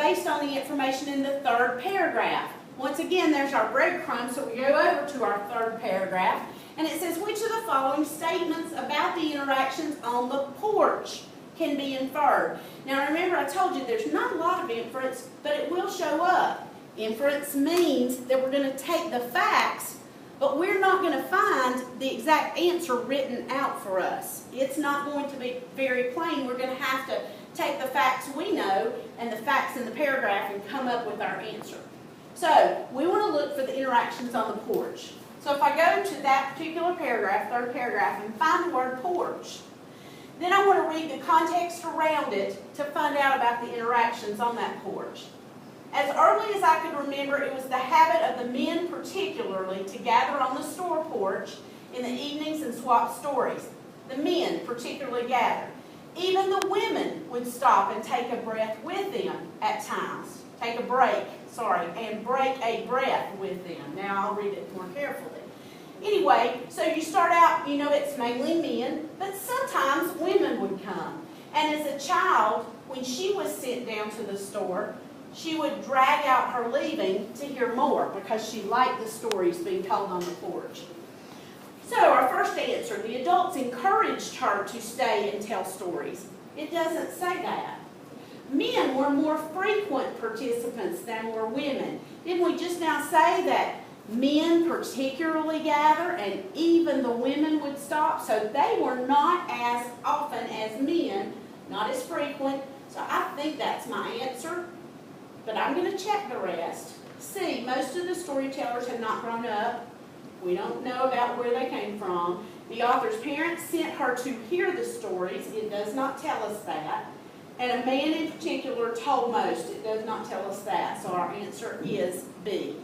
based on the information in the third paragraph. Once again, there's our breadcrumb, so we go over to our third paragraph, and it says, which of the following statements about the interactions on the porch can be inferred? Now remember, I told you there's not a lot of inference, but it will show up. Inference means that we're going to take the facts, but we're not going to find the exact answer written out for us. It's not going to be very plain. We're going to have to take the facts we know and the facts in the paragraph and come up with our answer. So we want to look for the interactions on the porch. So if I go to that particular paragraph, third paragraph, and find the word porch, then I want to read the context around it to find out about the interactions on that porch. As early as I could remember, it was the habit of the men particularly to gather on the store porch in the evenings and swap stories. The men particularly gathered. Even the women would stop and take a breath with them at times. Take a break, and break a breath with them. Now I'll read it more carefully. Anyway, so you start out, you know, it's mainly men, but sometimes women would come. And as a child, when she was sent down to the store, she would drag out her leaving to hear more because she liked the stories being told on the porch. So our first answer, the adults encouraged her to stay and tell stories. It doesn't say that. Men were more frequent participants than were women. Didn't we just now say that men particularly gather and even the women would stop? So they were not as often as men, not as frequent. So I think that's my answer. But I'm going to check the rest. See, most of the storytellers have not grown up. We don't know about where they came from. The author's parents sent her to hear the stories. It does not tell us that. And a man in particular told most. It does not tell us that. So our answer is B.